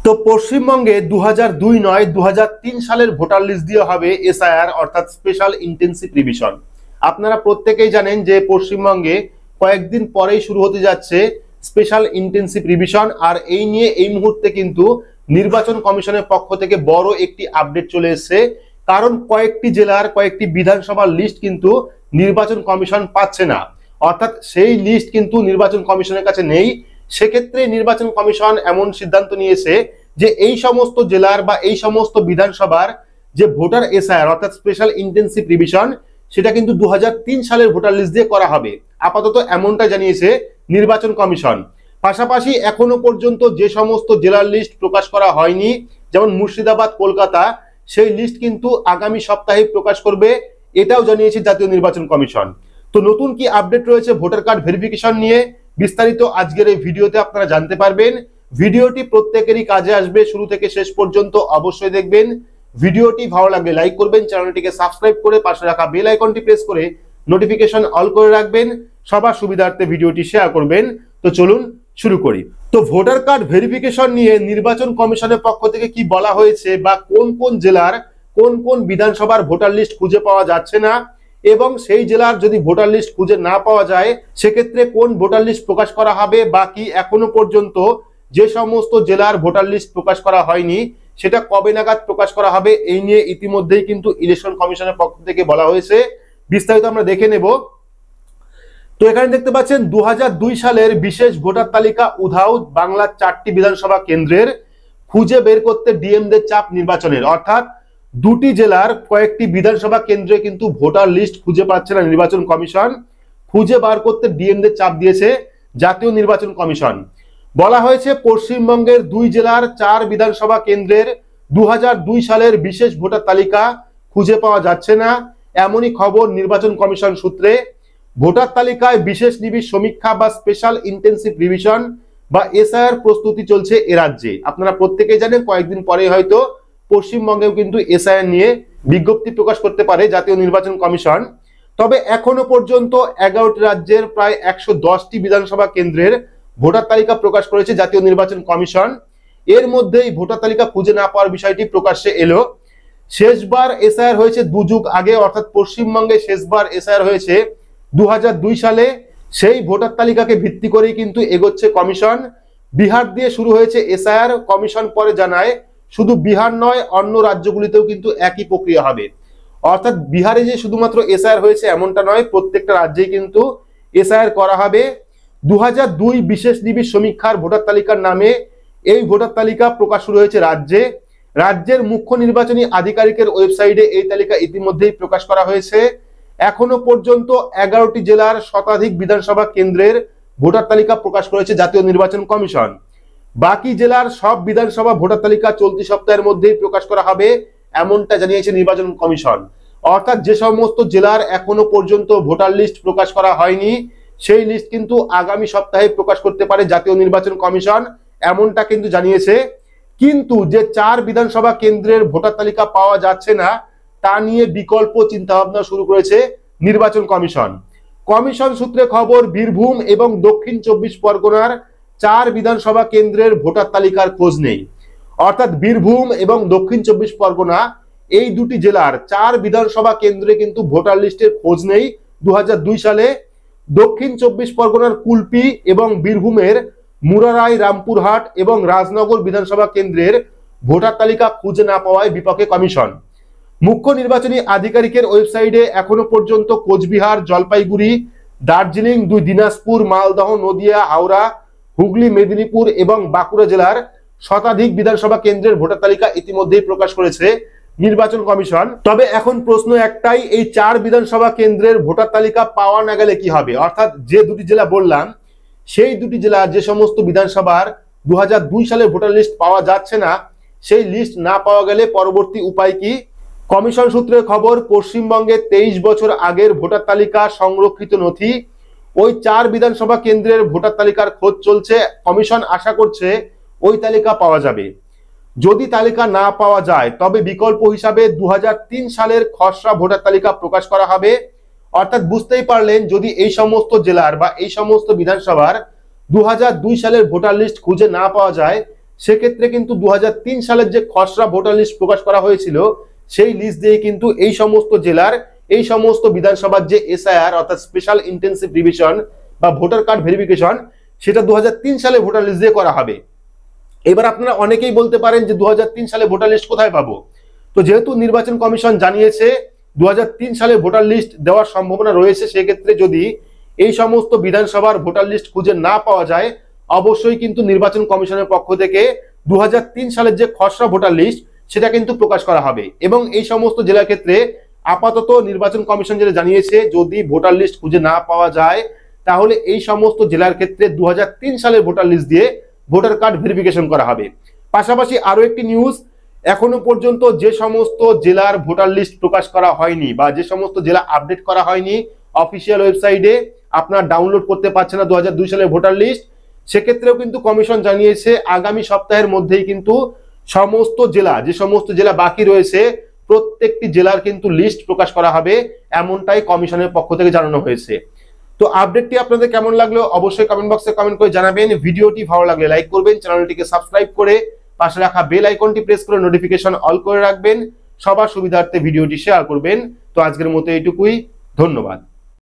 তো পশ্চিমবঙ্গে 2002 নয় 2003 সালের ভোটার লিস্ট দিয়ে হবে এসআইআর অর্থাৎ স্পেশাল ইন্টেন্সিভ রিভিশন। আপনারা প্রত্যেকেই জানেন যে পশ্চিমবঙ্গে কয়েকদিন পরেই শুরু হতে যাচ্ছে স্পেশাল ইন্টেন্সিভ রিভিশন, আর এই নিয়ে এই মুহূর্তে কিন্তু নির্বাচন কমিশনের পক্ষ থেকে বড় একটি আপডেট চলে এসেছে। কারণ কয়েকটি জেলার কয়েকটি বিধানসভার লিস্ট কিন্তু নির্বাচন কমিশন পাচ্ছে না, অর্থাৎ সেই লিস্ট কিন্তু নির্বাচন কমিশনের কাছে নেই। সেক্ষেত্রে নির্বাচন কমিশন এমন সিদ্ধান্ত নিয়েছে যে এই সমস্ত জেলার বা এই সমস্ত বিধানসভার যে ভোটার এসআইআর অর্থাৎ স্পেশাল ইন্টেন্সিভ রিভিশন সেটা কিন্তু 2003 সালের ভোটার লিস্ট দিয়ে করা হবে। আপাতত এমনটা জানিয়েছে নির্বাচন কমিশন। পাশাপাশি এখনো পর্যন্ত যে সমস্ত জেলার লিস্ট প্রকাশ করা হয়নি, যেমন মুর্শিদাবাদ, কলকাতা, সেই লিস্ট কিন্তু আগামী সপ্তাহে প্রকাশ করবে, এটাও জানিয়েছে জাতীয় নির্বাচন কমিশন। তো নতুন কি আপডেট রয়েছে ভোটার কার্ড ভেরিফিকেশন নিয়ে বিস্তারিত আজকের এই ভিডিওতে আপনারা জানতে পারবেন। ভিডিওটি প্রত্যেকেরই কাজে আসবে, শুরু থেকে শেষ পর্যন্ত অবশ্যই দেখবেন। ভিডিওটি ভালো লাগলে লাইক করবেন, চ্যানেলটিকে সাবস্ক্রাইব করে পাশে রাখা বেল আইকনটি প্রেস করে নোটিফিকেশন অল করে রাখবেন, সবার সুবিধার্থে ভিডিওটি শেয়ার করবেন। তো চলুন শুরু করি। তো ভোটার কার্ড ভেরিফিকেশন নিয়ে নির্বাচন কমিশনের পক্ষ থেকে কি বলা হয়েছে বা কোন কোন জেলার কোন কোন বিধানসভার ভোটার লিস্ট খুঁজে পাওয়া যাচ্ছে না, এবং সেই জেলার যদি ভোটার লিস্ট খুঁজে না পাওয়া যায় সেক্ষেত্রে কোন ভোটার লিস্ট প্রকাশ করা হবে, বাকি এখনো পর্যন্ত যে সমস্ত জেলার ভোটার লিস্ট প্রকাশ করা হয়নি সেটা কবে নাগাদ প্রকাশ করা হবে, এই নিয়ে ইতিমধ্যেই কিন্তু ইলেকশন কমিশনের পক্ষ থেকে বলা হয়েছে। বিস্তারিত আমরা দেখে নেব। তো এখানে দেখতে পাচ্ছেন 2002 সালের বিশেষ ভোটার তালিকা উধাও বাংলার 4টি বিধানসভা কেন্দ্রের, খুঁজে বের করতে ডিএমদের চাপ নির্বাচনের। অর্থাৎ দুটি জেলার কয়েকটি বিধানসভা কেন্দ্রে কিন্তু ভোটার লিস্ট খুঁজে পাচ্ছে না নির্বাচন কমিশন, খুঁজে বার করতে ডিএমদের চাপ দিয়েছে জাতীয় নির্বাচন কমিশন। বলা হয়েছে পশ্চিমবঙ্গের 2 জেলার 4 বিধানসভা কেন্দ্রের 2002 সালের বিশেষ ভোটার তালিকা খুঁজে পাওয়া যাচ্ছে না, এমনই খবর নির্বাচন কমিশন সূত্রে। ভোটার তালিকায় বিশেষ নিবিড় সমীক্ষা বা স্পেশাল ইন্টেন্সিভ রিভিশন বা এসআইআর প্রস্তুতি চলছে এ রাজ্যে। আপনারা প্রত্যেকেই জানেন কয়েকদিন পরে হয়তো পশ্চিমবঙ্গেও কিন্তু এসআইআর নিয়ে বিজ্ঞপ্তি প্রকাশ করতে পারে জাতীয় নির্বাচন কমিশন। তবে এখনো পর্যন্ত 11টি রাজ্যের প্রায় 110টি বিধানসভা কেন্দ্রের ভোটার তালিকা প্রকাশ করেছে জাতীয় নির্বাচন কমিশন। এর মধ্যেই ভোটার তালিকা খুঁজে না পাওয়ার বিষয়টি প্রকাশ্যে এলো। শেষবার এসআইআর হয়েছে 2 যুগ আগে, অর্থাৎ পশ্চিমবঙ্গে শেষবার এসআইআর হয়েছে 2002 সালে। সেই ভোটার তালিকাকে ভিত্তি করেই কিন্তু এগোচ্ছে কমিশন। বিহার দিয়ে শুরু হয়েছে এসআইআর, কমিশন পরে জানায় শুধু বিহার নয় অন্য রাজ্যগুলিতেও কিন্তু একই প্রক্রিয়া হবে। অর্থাৎ বিহারে যে শুধুমাত্র এসআইআর হয়েছে এমনটা নয়, প্রত্যেকটা রাজ্যেই কিন্তু এসআইআর করা হবে। 2002 বিশেষ নিবিড় সমীক্ষার ভোটার তালিকার নামে এই ভোটার তালিকা প্রকাশ শুরু হয়েছে রাজ্যে। রাজ্যের মুখ্য নির্বাচনী আধিকারিকের ওয়েবসাইটে এই তালিকা ইতিমধ্যেই প্রকাশ করা হয়েছে। এখনো পর্যন্ত 11টি জেলার শতাধিক বিধানসভা কেন্দ্রের ভোটার তালিকা প্রকাশ করেছে জাতীয় নির্বাচন কমিশন। বাকি জেলার সব বিধানসভা ভোটার তালিকা চলতি সপ্তাহের মধ্যেই প্রকাশ করা হবে, এমনটা জানিয়েছে নির্বাচন কমিশন। অর্থাৎ যে সমস্ত জেলার এখনো পর্যন্ত ভোটার লিস্ট প্রকাশ করা হয়নি সেই লিস্ট কিন্তু আগামী সপ্তাহে প্রকাশ করতে পারে জাতীয় নির্বাচন কমিশন, এমনটা কিন্তু জানিয়েছে। কিন্তু যে 4 বিধানসভা কেন্দ্রের ভোটার তালিকা পাওয়া যাচ্ছে না তা নিয়ে বিকল্প চিন্তাভাবনা শুরু করেছে নির্বাচন কমিশন। কমিশন সূত্রে খবর, বীরভূম এবং দক্ষিণ 24 পরগনার 4 বিধানসভা কেন্দ্রের ভোটার তালিকার খোঁজ নেই। অর্থাৎ বীরভূম এবং দক্ষিণ 24 পরগনা এই দুটি জেলার 4 বিধানসভা কেন্দ্রে কিন্তু ভোটার লিস্টের খোঁজ নেই 2002 সালে। দক্ষিণ 24 পরগনার কুলপি এবং বীরভূমের মুরারাই, রামপুরহাট এবং রাজনগর বিধানসভা কেন্দ্রের ভোটার তালিকা খুঁজে না পাওয়ায় বিপক্ষে কমিশন। মুখ্য নির্বাচনী আধিকারিকের ওয়েবসাইটে এখনো পর্যন্ত কোচবিহার, জলপাইগুড়ি, দার্জিলিং, 2 দিনাজপুর, মালদহ, নদিয়া, হাওড়া, হুগলি, মেদিনীপুর এবং বাঁকুড়া জেলার শতাধিক বিধানসভা কেন্দ্রের ভোটার তালিকা ইতিমধ্যেই প্রকাশ করেছে নির্বাচন কমিশন। তবে এখন প্রশ্ন একটাই, এই 4 বিধানসভা কেন্দ্রের ভোটার তালিকা পাওয়া না গেলে কি হবে? অর্থাৎ যে দুটি জেলা বললাম সেই দুটি জেলা যে সমস্ত বিধানসভার 2002 সালের ভোটার লিস্ট পাওয়া যাচ্ছে না, সেই লিস্ট না পাওয়া গেলে পরবর্তী উপায় কি? কমিশন সূত্রে খবর, পশ্চিমবঙ্গে 23 বছর আগের ভোটার তালিকা সংরক্ষিত নথি, ওই 4 বিধানসভা কেন্দ্রের ভোটার তালিকার খোঁজ চলছে। কমিশন আশা করছে ওই তালিকা পাওয়া যাবে। যদি তালিকা না পাওয়া যায় তবে বিকল্প হিসাবে 2003 সালের খসড়া ভোটার তালিকা প্রকাশ করা হবে। অর্থাৎ বুঝতেই পারলেন, যদি এই সমস্ত জেলার বা এই সমস্ত বিধানসভার 2002 সালের ভোটার লিস্ট খুঁজে না পাওয়া যায় সেক্ষেত্রে কিন্তু 2003 সালের যে খসড়া ভোটার লিস্ট প্রকাশ করা হয়েছিল সেই লিস্ট দিয়ে কিন্তু এই সমস্ত জেলার এই সমস্ত বিধানসভার যে এসআইআর অর্থাৎ স্পেশাল ইন্টেন্সিভ রিভিশন বা ভোটার কার্ড ভেরিফিকেশন সেটা 2003 সালে ভোটার লিস্ট দিয়ে করা হবে। এবার আপনারা অনেকেই বলতে পারেন যে 2003 সালে ভোটার লিস্ট কোথায় পাবো? তো যেহেতু নির্বাচন কমিশন জানিয়েছে 2003 সালে ভোটার লিস্ট দেওয়ার সম্ভাবনা রয়েছে, সেক্ষেত্রে যদি এই সমস্ত বিধানসভার ভোটার লিস্ট খুঁজে না পাওয়া যায় অবশ্যই কিন্তু নির্বাচন কমিশনের পক্ষ থেকে 2003 সালের যে খসড়া ভোটার লিস্ট সেটা কিন্তু প্রকাশ করা হবে। এবং এই সমস্ত জেলার ক্ষেত্রে আপাতত নির্বাচন কমিশন যেটা জানিয়েছে যদি ভোটার লিস্ট খুঁজে না পাওয়া যায় তাহলে এই সমস্ত জেলার ক্ষেত্রে 2003 সালের ভোটার লিস্ট দিয়ে ভোটার কার্ড ভেরিফিকেশন করা হবে। পাশাপাশি আরো একটি নিউজ, এখনো পর্যন্ত যে সমস্ত জেলার ভোটার লিস্ট প্রকাশ করা হয়নি বা যে সমস্ত জেলা আপডেট করা হয়নি অফিসিয়াল ওয়েবসাইটে, আপনার ডাউনলোড করতে পারছেন না 2002 সালের ভোটার লিস্ট, সেক্ষেত্রেও কিন্তু কমিশন জানিয়েছে আগামী সপ্তাহের মধ্যেই কিন্তু সমস্ত জেলা যে সমস্ত জেলা বাকি রয়েছে প্রত্যেকটি জেলার কিন্তু লিস্ট প্রকাশ করা হবে, এমনটাই কমিশনের পক্ষ থেকে জানানো হয়েছে। তো আপডেটটি আপনাদের কেমন লাগলো অবশ্যই কমেন্ট বক্সে কমেন্ট করে জানাবেন। ভিডিওটি ভালো লাগলে লাইক করবেন, চ্যানেলটিকে সাবস্ক্রাইব করে পাশে রাখা বেল আইকনটি প্রেস করে নোটিফিকেশন অল করে রাখবেন, সবার সুবিধার্থে ভিডিওটি শেয়ার করবেন। তো আজকের মতো এইটুকুই, ধন্যবাদ।